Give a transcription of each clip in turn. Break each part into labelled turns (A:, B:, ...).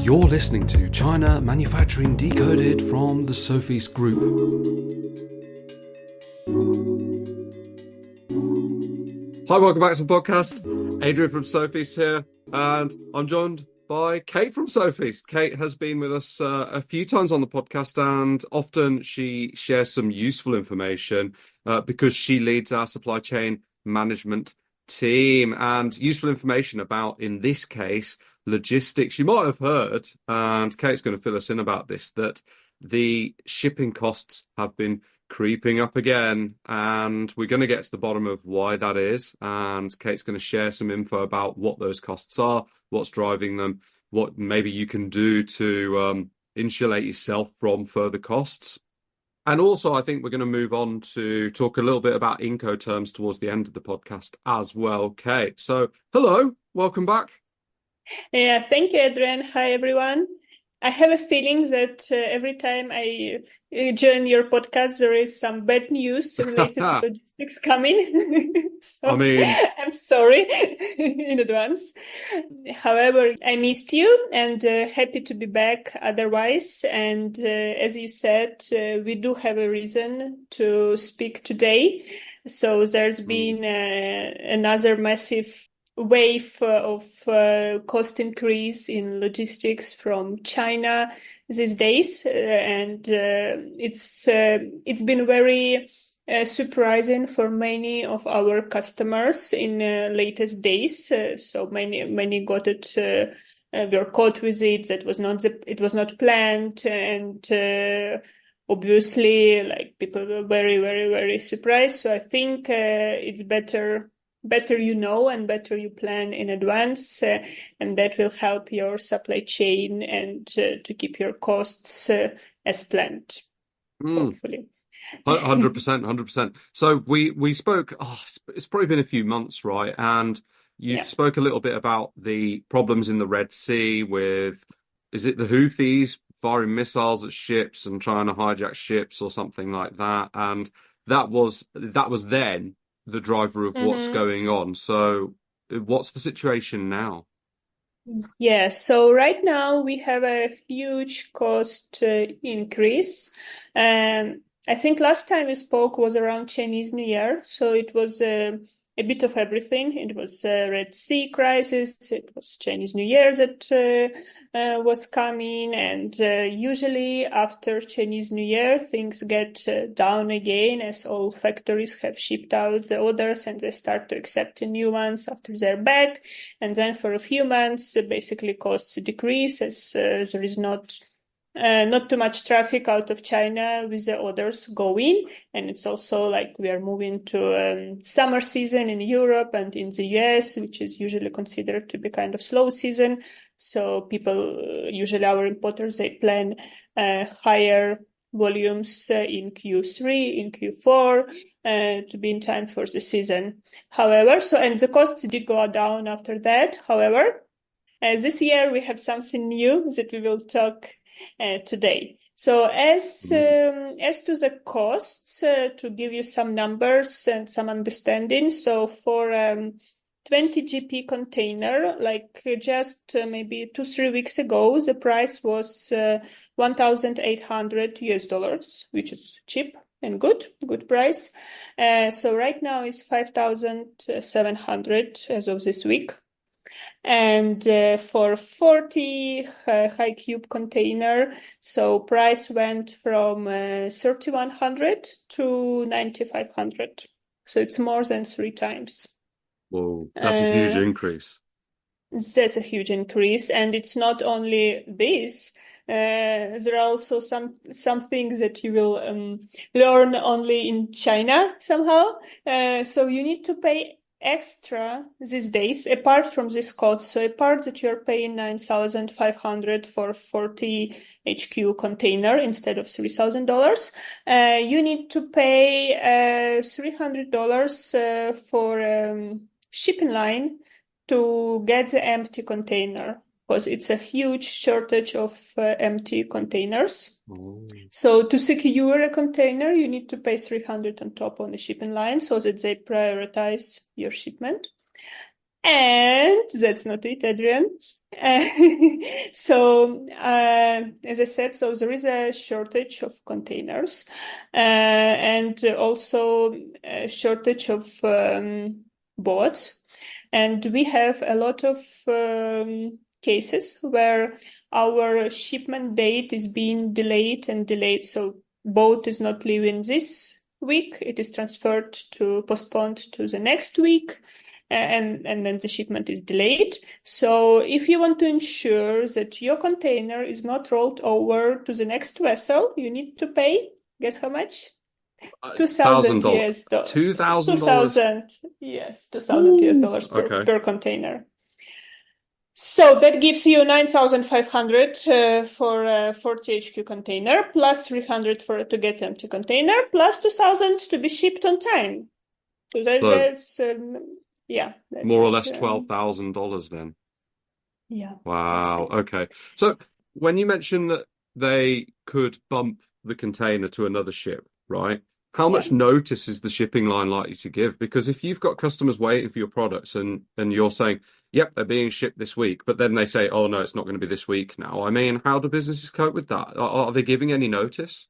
A: You're listening to China Manufacturing Decoded from the Sofeast Group.
B: Hi, welcome back to the podcast. Adrian from Sofeast here, and I'm joined by Kate from Sofeast. Kate has been with us a few times on the podcast, and often she shares some useful information because she leads our supply chain management team, and useful information about, in this case, logistics. You might have heard, and Kate's going to fill us in about this, that the shipping costs have been creeping up again, and we're going to get to the bottom of why that is, and Kate's going to share some info about what those costs are, what's driving them, what maybe you can do to insulate yourself from further costs. And also, I think we're going to move on to talk a little bit about Incoterms towards the end of the podcast as well, Kate. So, hello, welcome back.
C: Yeah, thank you, Adrian. Hi, everyone. I have a feeling that every time I join your podcast, there is some bad news related to logistics coming. So
B: I mean,
C: I'm sorry in advance. However, I missed you and happy to be back otherwise. And as you said, we do have a reason to speak today. So there's been another massive wave of cost increase in logistics from China these days, and it's been very surprising for many of our customers in latest days. So many got it. Were caught with it. That was not it was not planned, and obviously, like, people were very, very, very surprised. So I think it's better you know and better you plan in advance, and that will help your supply chain and to keep your costs as planned, hopefully.
B: 100%. So we spoke, it's probably been a few months, right? And you spoke a little bit about the problems in the Red Sea with, is it the Houthis firing missiles at ships and trying to hijack ships or something like that? And that was then the driver of what's going on. So what's the situation now?
C: Yeah, so right now we have a huge cost increase. I think last time we spoke was around Chinese New Year, so it was a bit of everything. It was Red Sea crisis, it was Chinese New Year that was coming, and usually after Chinese New Year, things get down again as all factories have shipped out the orders and they start to accept new ones after they're back. And then for a few months, basically costs decrease as there is not too much traffic out of China with the orders going. And it's also like we are moving to summer season in Europe and in the US, which is usually considered to be kind of slow season. So people, usually our importers, they plan higher volumes in Q3, in Q4 to be in time for the season. However, and the costs did go down after that. However, this year we have something new that we will talk today. So as to the costs, to give you some numbers and some understanding. So for 20 GP container, like just maybe 2-3 weeks ago, the price was $1,800, which is cheap and good price. So right now is 5,700 as of this week. And for 40 high cube container, so price went from 3,100 to 9,500. So it's more than 3 times.
B: Whoa, that's a huge increase.
C: That's a huge increase, and it's not only this. There are also some things that you will learn only in China somehow. So you need to pay extra these days, apart from this cost. So apart that you're paying 9,500 for 40 HQ container instead of $3,000, you need to pay $300 for shipping line to get the empty container, because it's a huge shortage of empty containers. So to secure a container, you need to pay 300 on top on the shipping line so that they prioritize your shipment. And That's not it, Adrian. Uh, as I said, so there is a shortage of containers, and also a shortage of boats. And we have a lot of cases where our shipment date is being delayed and delayed. So boat is not leaving this week, it is postponed to the next week, and then the shipment is delayed. So if you want to ensure that your container is not rolled over to the next vessel, you need to pay, guess how much? $2,000 US dollars.
B: $2,000.
C: Yes, $2,000 US dollars
B: Okay.
C: per container. So that gives you 9,500 for a 40 HQ container, plus 300 to get empty container, plus 2,000 to be shipped on time. So that's
B: more or less $12,000 then.
C: Yeah.
B: Wow. Okay. So when you mentioned that they could bump the container to another ship, right? How much notice is the shipping line likely to give? Because if you've got customers waiting for your products and you're saying, yep, they're being shipped this week, but then they say, oh, no, it's not going to be this week now. I mean, how do businesses cope with that? Are they giving any notice?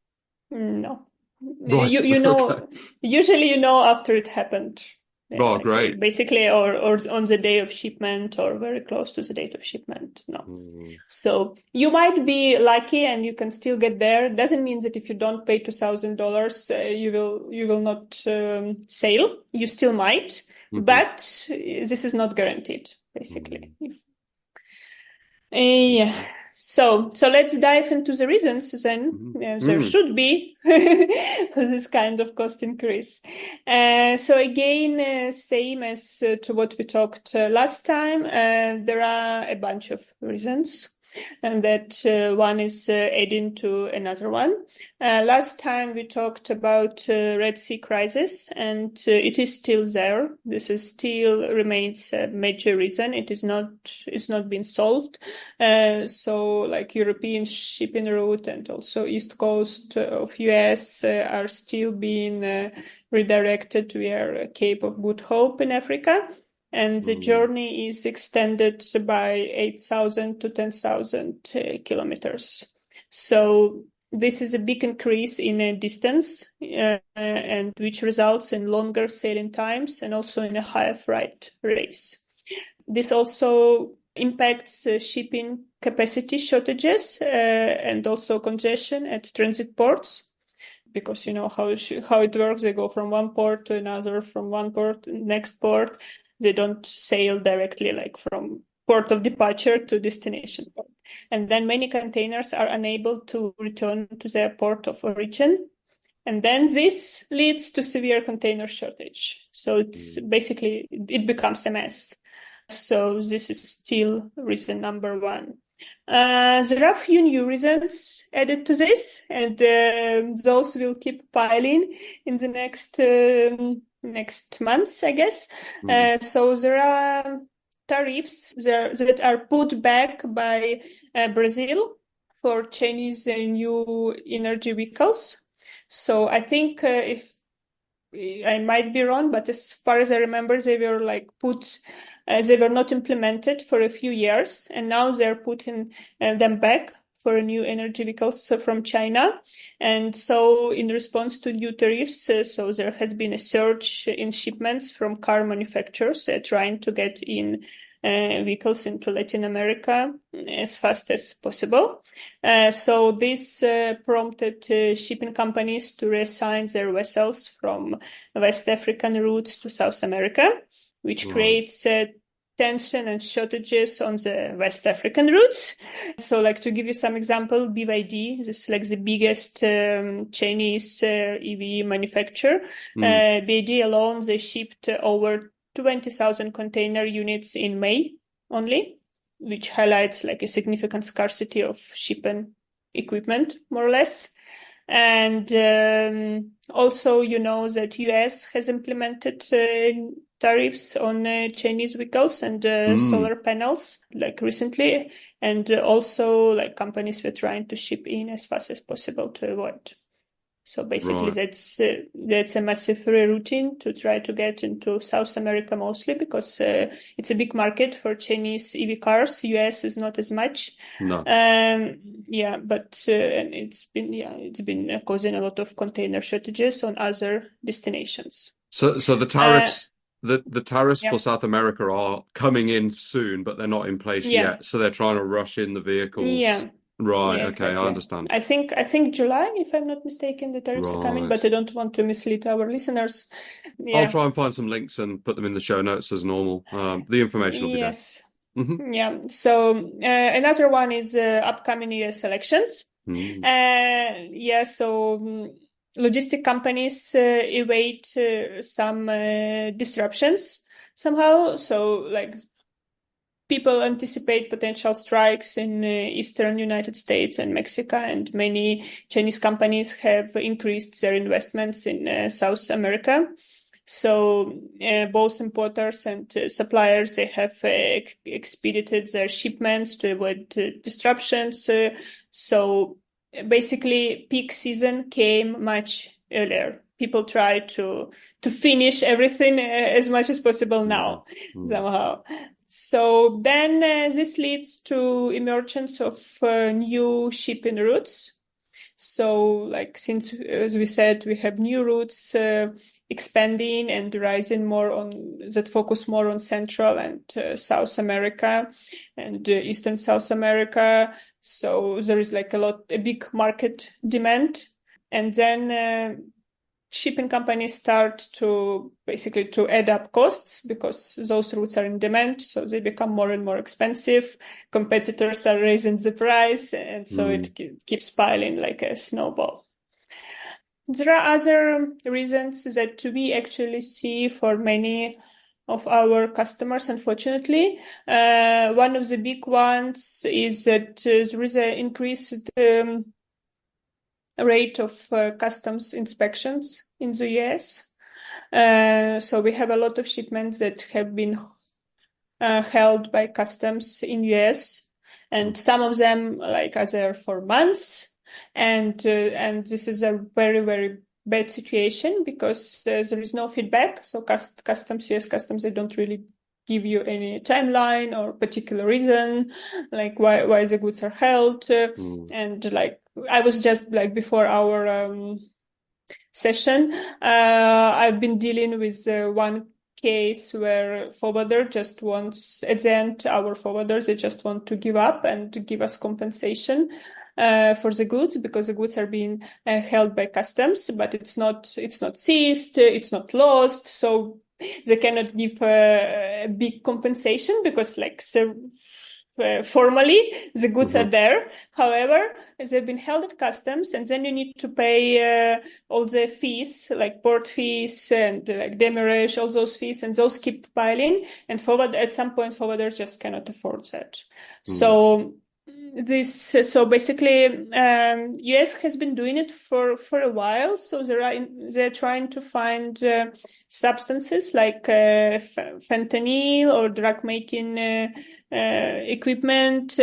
C: No.
B: Right.
C: You know,
B: Okay.
C: usually you know after it happened.
B: Oh,
C: Like
B: great.
C: basically, or on the day of shipment or very close to the date of shipment. No. So you might be lucky and you can still get there. Doesn't mean that if you don't pay $2,000, you will not sail. You still might, but this is not guaranteed, basically. Yeah. So let's dive into the reasons then. There should be this kind of cost increase. So again, same as to what we talked last time, there are a bunch of reasons. And that one is adding to another one. Last time we talked about Red Sea crisis, and it is still there. This is still remains a major reason. It's not been solved. So like European shipping route and also East Coast of US are still being redirected via Cape of Good Hope in Africa. And the journey is extended by 8,000 to 10,000 kilometers. So this is a big increase in distance, and which results in longer sailing times and also in a higher freight rates. This also impacts shipping capacity shortages and also congestion at transit ports. Because you know how it works. They go from one port to another, from one port to the next port. They don't sail directly like from port of departure to destination port. And then many containers are unable to return to their port of origin. And then this leads to severe container shortage. So it's basically, it becomes a mess. So this is still reason number one. There are a few new reasons added to this, and those will keep piling in the next months, I guess. So there are tariffs that are put back by Brazil for Chinese new energy vehicles. So I think if I might be wrong, but as far as I remember, they were like they were not implemented for a few years, and now they're putting them back for new energy vehicles from China. And so in response to new tariffs, so there has been a surge in shipments from car manufacturers trying to get in vehicles into Latin America as fast as possible. So this prompted shipping companies to reassign their vessels from West African routes to South America, which creates tension and shortages on the West African routes. So like to give you some example, BYD, this is like the biggest Chinese EV manufacturer. BYD alone, they shipped over 20,000 container units in May only, which highlights like a significant scarcity of shipping equipment, more or less. And also, you know that US has implemented tariffs on Chinese vehicles and solar panels like recently. And also like companies were trying to ship in as fast as possible to avoid So basically,
B: Right.
C: that's a massive rerouting to try to get into South America mostly because it's a big market for Chinese EV cars. US is not as much.
B: No.
C: Yeah, but and it's been causing a lot of container shortages on other destinations.
B: So the
C: Uh,
B: tariffs the tariffs for
C: yeah,
B: South America are coming in soon, but they're not in place
C: yeah,
B: yet. So they're trying to rush in the vehicles.
C: yeah.
B: Right.
C: Yeah,
B: Okay, I
C: exactly.
B: understand.
C: I think July, if I'm not mistaken, the tariffs are coming,
B: Right.
C: but I don't want to mislead our listeners.
B: I'll
C: Yeah.
B: try and find some links and put them in the show notes as normal. The information will be there.
C: Yes.
B: Hmm.
C: Yeah. So another one is upcoming US elections.
B: Mm.
C: Yeah. So logistic companies await some disruptions somehow. So like people anticipate potential strikes in eastern United States and Mexico, and many Chinese companies have increased their investments in South America. So both importers and suppliers, they have expedited their shipments to avoid disruptions. So basically, peak season came much earlier. People try to finish everything as much as possible
B: Yeah.
C: now,
B: Mm.
C: somehow. So then this leads to emergence of new shipping routes. So, like, since, as we said, we have new routes expanding and rising more on that focus more on Central and South America and Eastern South America. So there is like a big market demand. And then shipping companies start to basically to add up costs because those routes are in demand, so they become more and more expensive. Competitors are raising the price, and so
B: Mm.
C: it keeps piling like a snowball. There are other reasons that we actually see for many of our customers, unfortunately. One of the big ones is that there is an increased rate of customs inspections in the US. So we have a lot of shipments that have been held by customs in US, and some of them like are there for months, and this is a very very bad situation because there is no feedback. So customs, US customs, they don't really give you any timeline or particular reason, like why the goods are held,
B: Mm.
C: and like I was just like before our session, I've been dealing with one case where forwarder just wants, at the end, our forwarders, they just want to give up and give us compensation for the goods because the goods are being held by customs, but it's not seized, it's not lost, so they cannot give a big compensation because like so formally the goods are
B: Hmm.
C: there. However, they've been held at customs, and then you need to pay all the fees, like port fees and like demurrage, all those fees, and those keep piling. And at some point, forwarders just cannot afford that.
B: Mm.
C: So so basically, US has been doing it for a while. So they're trying to find substances like fentanyl or drug making equipment,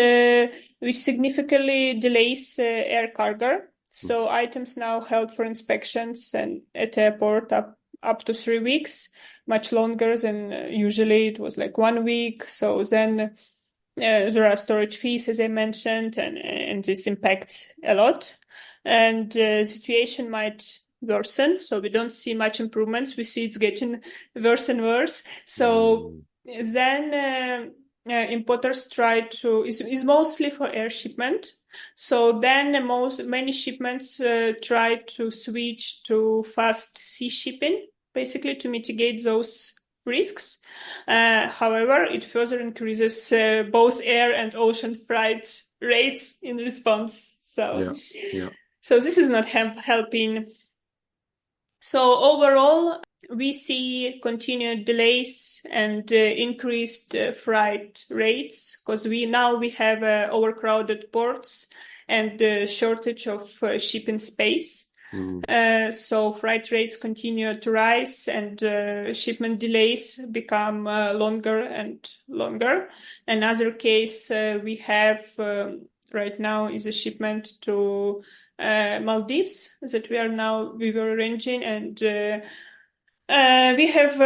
C: which significantly delays air cargo. So items now held for inspections and at airport up to 3 weeks, much longer than usually it was like 1 week. So then there are storage fees, as I mentioned, and this impacts a lot. And the situation might worsen, so we don't see much improvements. We see it's getting worse and worse. So
B: Mm.
C: then importers try to is mostly for air shipment. So then many shipments try to switch to fast sea shipping, basically to mitigate those risks. However, it further increases both air and ocean freight rates in response.
B: Yeah. Yeah.
C: So this is not helping. So overall, we see continued delays and increased freight rates because we have overcrowded ports and shortage of shipping space.
B: Mm.
C: So freight rates continue to rise and shipment delays become longer and longer. Another case we have right now is a shipment to Maldives that we were arranging, and we have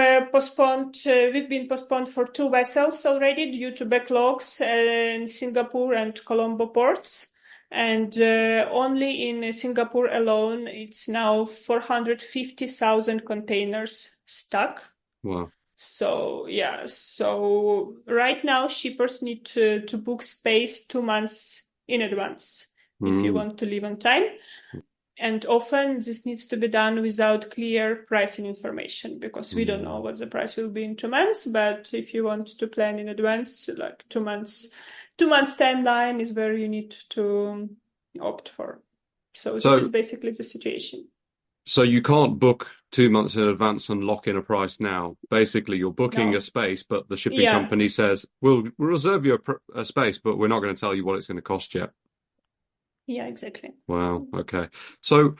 C: we've been postponed for 2 vessels already due to backlogs in Singapore and Colombo ports. And only in Singapore alone, it's now 450,000 containers stuck.
B: Wow.
C: So right now shippers need to book space 2 months in advance if you want to leave on time. And often this needs to be done without clear pricing information, because we don't know what the price will be in 2 months. But if you want to plan in advance, like 2 months timeline is where you need to opt for. So this is basically the situation.
B: So you can't book 2 months in advance and lock in a price now. Basically, you're booking a space, but the shipping company says, we'll reserve you a space, but we're not going to tell you what it's going to cost yet.
C: Yeah, exactly.
B: Wow. Okay. So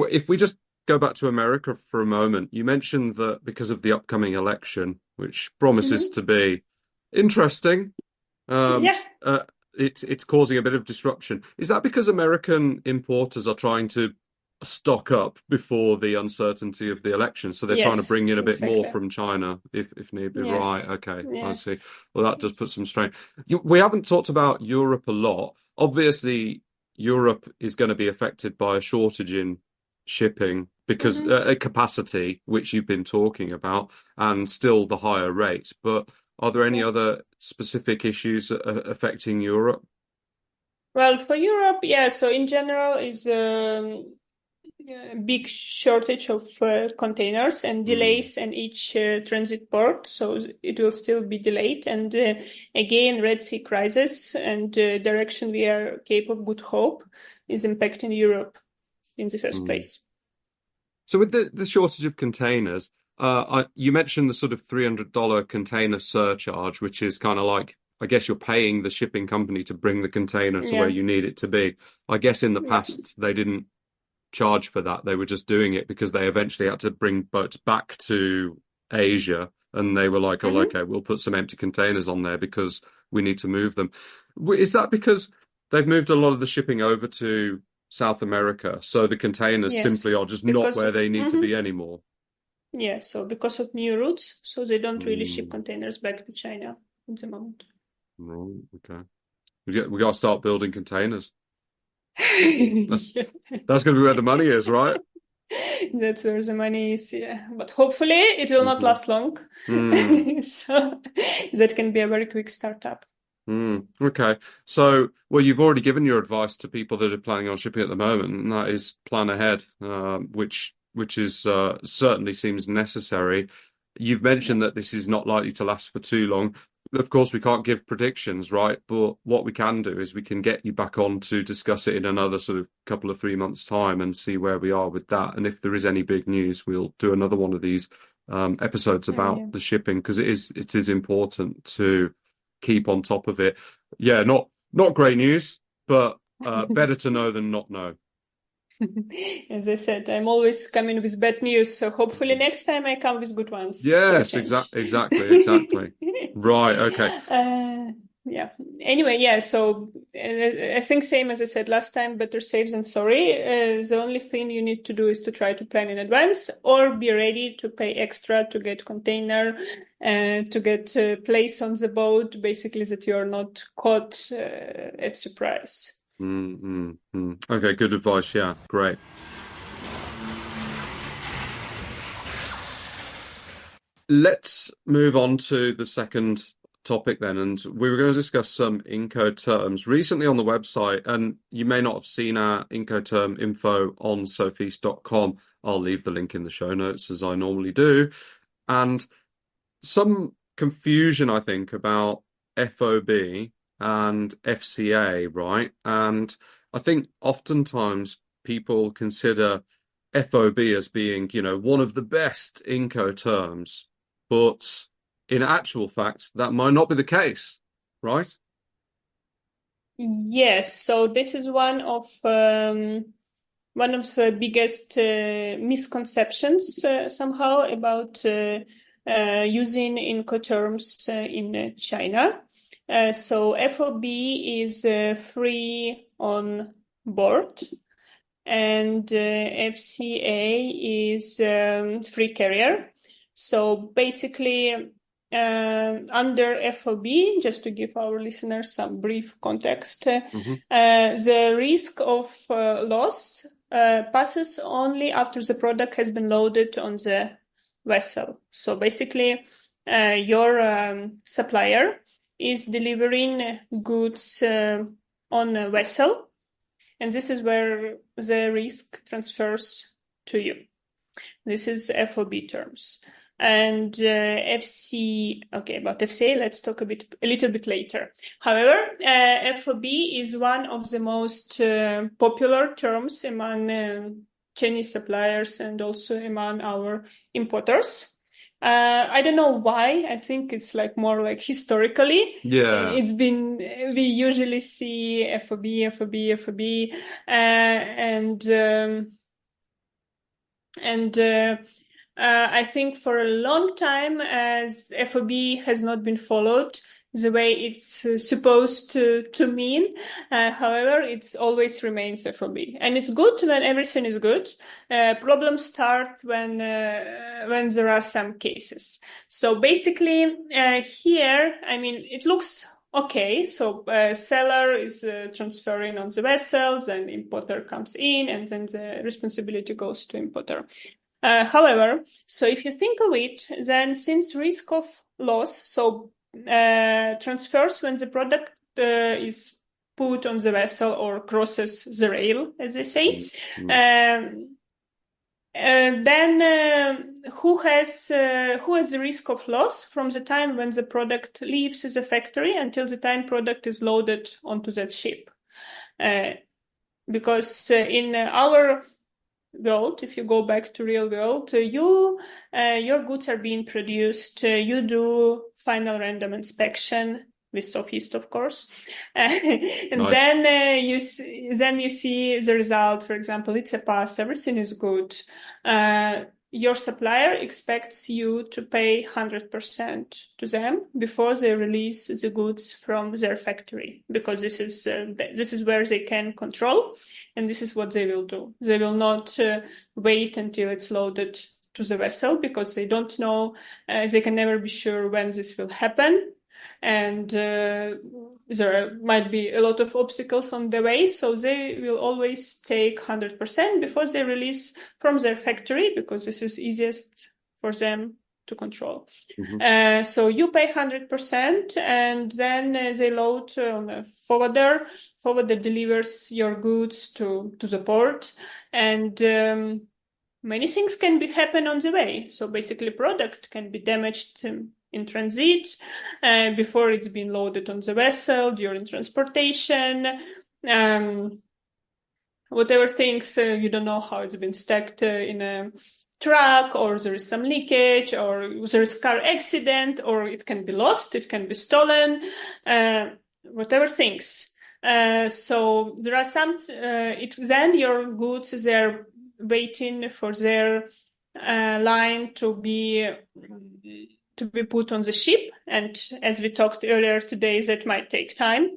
B: if we just go back to America for a moment, you mentioned that because of the upcoming election, which promises to be interesting, it's causing a bit of disruption. Is that because American importers are trying to stock up before the uncertainty of the election, so they're trying to bring in a bit more from China if need be? Right. Okay. I see. Well, that does put some strain. We haven't talked about Europe a lot. Obviously, Europe is going to be affected by a shortage in shipping because capacity, which you've been talking about, and still the higher rates. But are there any other specific issues affecting Europe?
C: Well, for Europe, so in general is a big shortage of containers and delays in each transit port, so it will still be delayed. And again, Red Sea crisis and direction via Cape of Good Hope is impacting Europe in the first place.
B: So with the shortage of containers, you mentioned the sort of $300 container surcharge, which is kind of like, I guess you're paying the shipping company to bring the container to where you need it to be. I guess in the past they didn't charge for that. They were just doing it because they eventually had to bring boats back to Asia, and they were like, oh, okay, we'll put some empty containers on there because we need to move them. Is that because they've moved a lot of the shipping over to South America, so the containers simply are just not where they need to be anymore?
C: Yeah, so because of new routes, so they don't really ship containers back to China at the moment.
B: Right, okay. We got to start building containers. That's going to be where the money is, right?
C: That's where the money is, yeah. But hopefully it will not last long. So that can be a very quick startup.
B: Okay. So, well, you've already given your advice to people that are planning on shipping at the moment, and that is plan ahead, which is certainly seems necessary. You've mentioned that this is not likely to last for too long. Of course, we can't give predictions, right? But what we can do is we can get you back on to discuss it in another sort of couple of 3 months' time and see where we are with that. And if there is any big news, we'll do another one of these episodes about the shipping, because it is important to keep on top of it. Yeah, not great news, but better to know than not know.
C: As I said, I'm always coming with bad news, so hopefully next time I come with good ones.
B: Yes, exactly. Right, okay.
C: Yeah. Anyway, yeah, so I think same as I said last time, better safe than sorry. The only thing you need to do is to try to plan in advance or be ready to pay extra to get container and to get a place on the boat, basically that you're not caught at surprise.
B: Okay, good advice. Yeah, great. Let's move on to the second topic then, and we were going to discuss some Incoterms recently on the website, and you may not have seen our Incoterm info on Sofeast.com. I'll leave the link in the show notes as I normally do. And some confusion, I think, about FOB and FCA, right? And I think oftentimes people consider FOB as being, one of the best Incoterms, but in actual fact, that might not be the case, right?
C: Yes, so this is one of the biggest misconceptions somehow about using Incoterms in China. So FOB is free on board, and FCA is free carrier. So basically, under FOB, just to give our listeners some brief context, the risk of loss passes only after the product has been loaded on the vessel. So basically, your supplier is delivering goods on a vessel, and this is where the risk transfers to you. This is FOB terms. And about FCA, let's talk a little bit later. However, FOB is one of the most popular terms among Chinese suppliers and also among our importers. I don't know why. I think it's more like historically.
B: Yeah.
C: We usually see FOB, I think for a long time, as FOB has not been followed the way it's supposed to mean. However, it always remains FOB. And it's good when everything is good. Problems start when there are some cases. So basically, here, it looks okay. So seller is transferring on the vessels, and importer comes in, and then the responsibility goes to importer. However, so if you think of it, then since risk of loss, so transfers when the product is put on the vessel or crosses the rail, as they say, then who has the risk of loss from the time when the product leaves the factory until the time product is loaded onto that ship? Because in our world, if you go back to real world, your goods are being produced, you do final random inspection with Sofeast, of course, and
B: Nice.
C: then you see the result. For example, it's a pass, everything is good. Your supplier expects you to pay 100% to them before they release the goods from their factory, because this is where they can control, and this is what they will do. They will not wait until it's loaded to the vessel, because they don't know, they can never be sure when this will happen. And there might be a lot of obstacles on the way, so they will always take 100% before they release from their factory, because this is easiest for them to control. So you pay 100%, and then they load on a forwarder. Forwarder delivers your goods to the port, and many things can happen on the way. So basically, product can be damaged in transit, before it's been loaded on the vessel, during transportation, whatever things, you don't know how it's been stacked in a truck, or there is some leakage, or there is car accident, or it can be lost, it can be stolen, whatever things. So there are some, then your goods, they're waiting for their line to be put on the ship, and as we talked earlier today, that might take time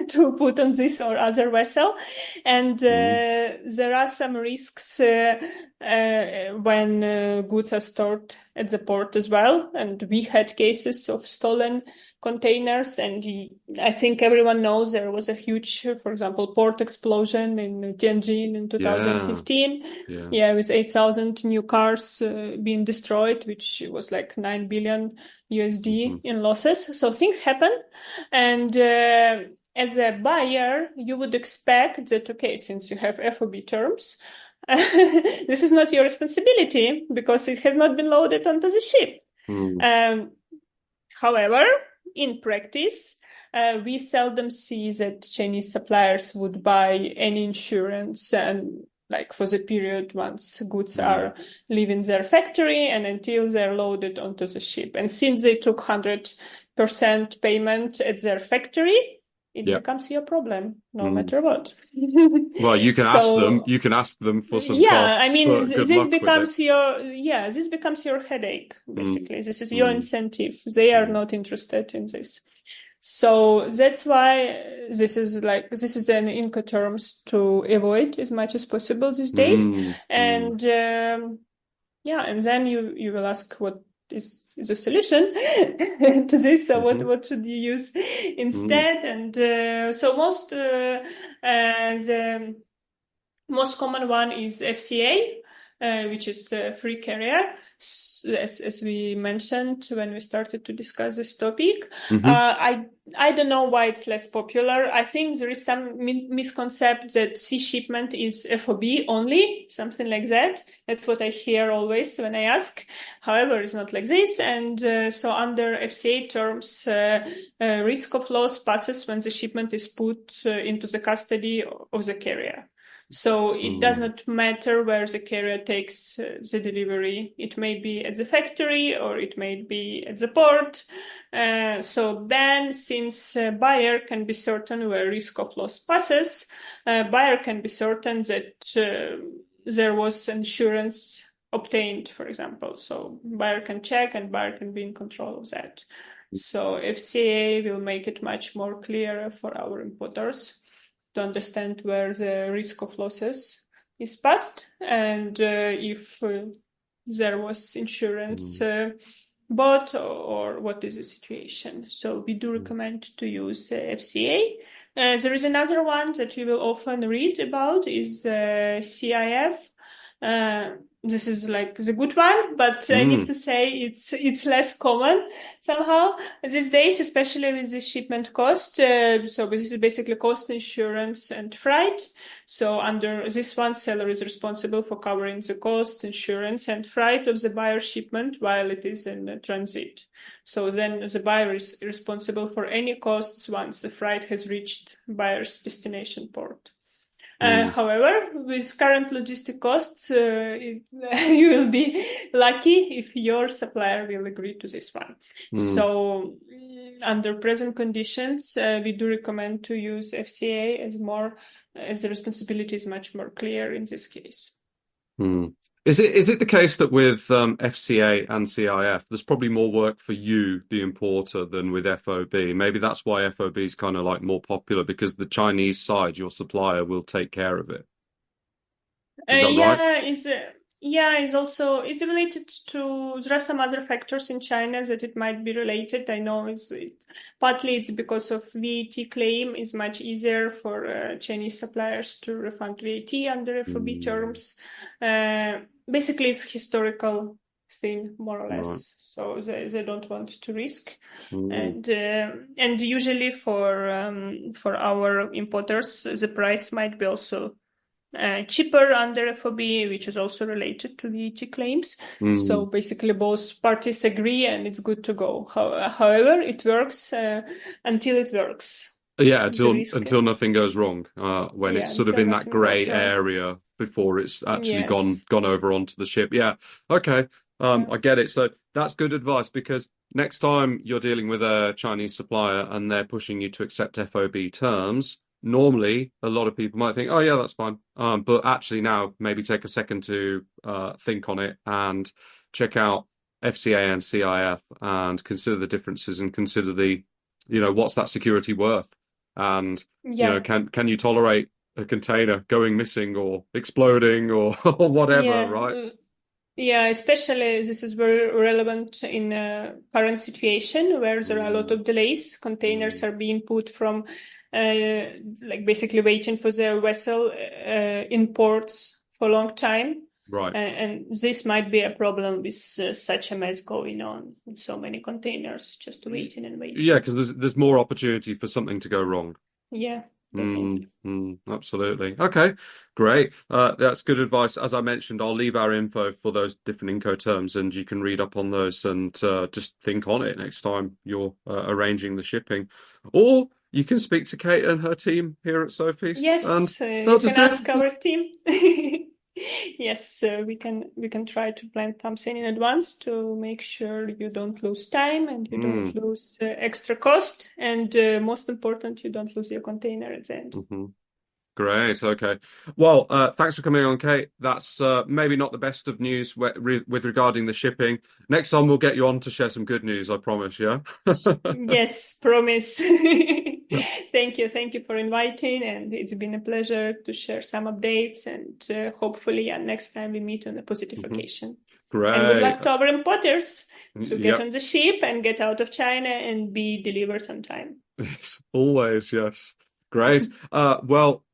C: to put on this or other vessel. And there are some risks when goods are stored at the port as well. And we had cases of stolen containers, and I think everyone knows there was a huge, for example, port explosion in Tianjin in 2015. Yeah, with 8,000 new cars being destroyed, which was like 9 billion USD in losses. So things happen, and as a buyer, you would expect that, okay, since you have FOB terms, this is not your responsibility because it has not been loaded onto the ship. However, in practice, we seldom see that Chinese suppliers would buy any insurance and like for the period once goods are leaving their factory and until they're loaded onto the ship. And since they took 100% payment at their factory, it becomes your problem, no matter what.
B: Well, you can ask them for some costs.
C: I mean, this becomes your headache, basically. This is your incentive. They are not interested in this. So that's why this is an Incoterms to avoid as much as possible these days. And yeah, and then you will ask what is a solution to this. So what should you use instead? And so the most common one is FCA, which is a free carrier, as we mentioned when we started to discuss this topic. I don't know why it's less popular. I think there is some misconception that sea shipment is FOB only, something like that. That's what I hear always when I ask. However, it's not like this. And so under FCA terms, risk of loss passes when the shipment is put into the custody of the carrier. So it does not matter where the carrier takes the delivery. It may be at the factory or it may be at the port. So then, since buyer can be certain where risk of loss passes, buyer can be certain that there was insurance obtained, for example. So buyer can check and buyer can be in control of that. So FCA will make it much more clear for our importers to understand where the risk of losses is passed and if there was insurance bought or what is the situation. So we do recommend to use FCA. There is another one that you will often read about is CIF. This is like the good one, but I need to say it's less common somehow these days, especially with the shipment cost. So this is basically cost, insurance, and freight. So under this one, seller is responsible for covering the cost, insurance, and freight of the buyer shipment while it is in transit. So then the buyer is responsible for any costs once the freight has reached buyer's destination port. However, with current logistic costs, you will be lucky if your supplier will agree to this one. So, under present conditions, we do recommend to use FCA as the responsibility is much more clear in this case.
B: Is it the case that with FCA and CIF, there's probably more work for you, the importer, than with FOB? Maybe that's why FOB is kind of like more popular because the Chinese side, your supplier, will take care of it. Is that right?
C: It's related to, there are some other factors in China that it might be related. I know partly it's because of VAT claim is much easier for Chinese suppliers to refund VAT under FOB terms. Basically it's historical thing, more or less.
B: Right.
C: So they don't want to risk. And usually for our importers, the price might be also cheaper under FOB, which is also related to VAT claims. So basically both parties agree and it's good to go. However, it works until it works.
B: Yeah, until nothing goes wrong, when it's sort of in that grey area before it's actually gone over onto the ship. Yeah, okay, I get it. So that's good advice because next time you're dealing with a Chinese supplier and they're pushing you to accept FOB terms, normally a lot of people might think, oh yeah, that's fine. But actually now maybe take a second to think on it and check out FCA and CIF and consider the differences and consider the, what's that security worth? And, can you tolerate a container going missing or exploding or whatever, right?
C: Yeah, especially this is very relevant in current situation where there are a lot of delays. Containers are being put from basically waiting for their vessel in ports for a long time.
B: Right.
C: And this might be a problem with such a mess going on with so many containers just waiting and waiting.
B: Yeah, because there's more opportunity for something to go wrong.
C: Yeah. Definitely.
B: Absolutely. Okay, great. That's good advice. As I mentioned, I'll leave our info for those different Incoterms and you can read up on those and just think on it next time you're arranging the shipping. Or you can speak to Kate and her team here at Sofeast.
C: Yes, you can ask our team. Yes, we can try to plan something in advance to make sure you don't lose time and you don't lose extra cost, and most important, you don't lose your container at the end.
B: Great. Okay. Well, thanks for coming on, Kate. That's maybe not the best of news with regarding the shipping. Next time we'll get you on to share some good news, I promise, yeah?
C: Yes, promise. Thank you. Thank you for inviting, and it's been a pleasure to share some updates, and hopefully next time we meet on a positive occasion. And good
B: Great.
C: luck to our importers to get
B: Yep.
C: on the ship and get out of China and be delivered on time.
B: Yes, always, yes. Great. Well,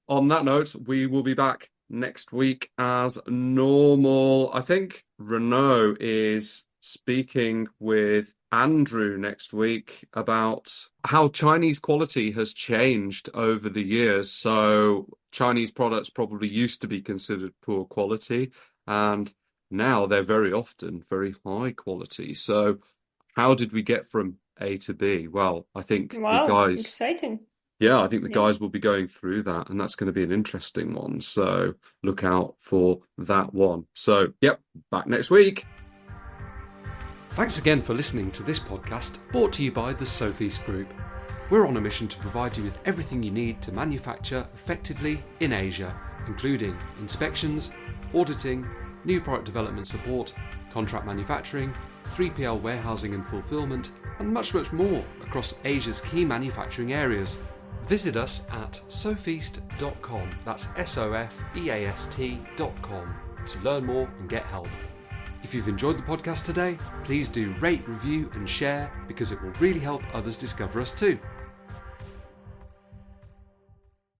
B: on that note, we will be back next week as normal. I think Renault is speaking with Andrew next week about how Chinese quality has changed over the years. So Chinese products probably used to be considered poor quality, and now they're very often very high quality. So how did we get from A to B? Well, I think the
C: Wow,
B: guys,
C: exciting.
B: yeah, I think the
C: Yeah.
B: guys will be going through that, and that's going to be an interesting one. So look out for that one. So, yep, back next week.
A: Thanks again for listening to this podcast brought to you by the Sofeast Group. We're on a mission to provide you with everything you need to manufacture effectively in Asia, including inspections, auditing, new product development support, contract manufacturing, 3PL warehousing and fulfillment, and much, much more across Asia's key manufacturing areas. Visit us at sofeast.com, that's SOFEAST.com, to learn more and get help. If you've enjoyed the podcast today, please do rate, review and share, because it will really help others discover us too.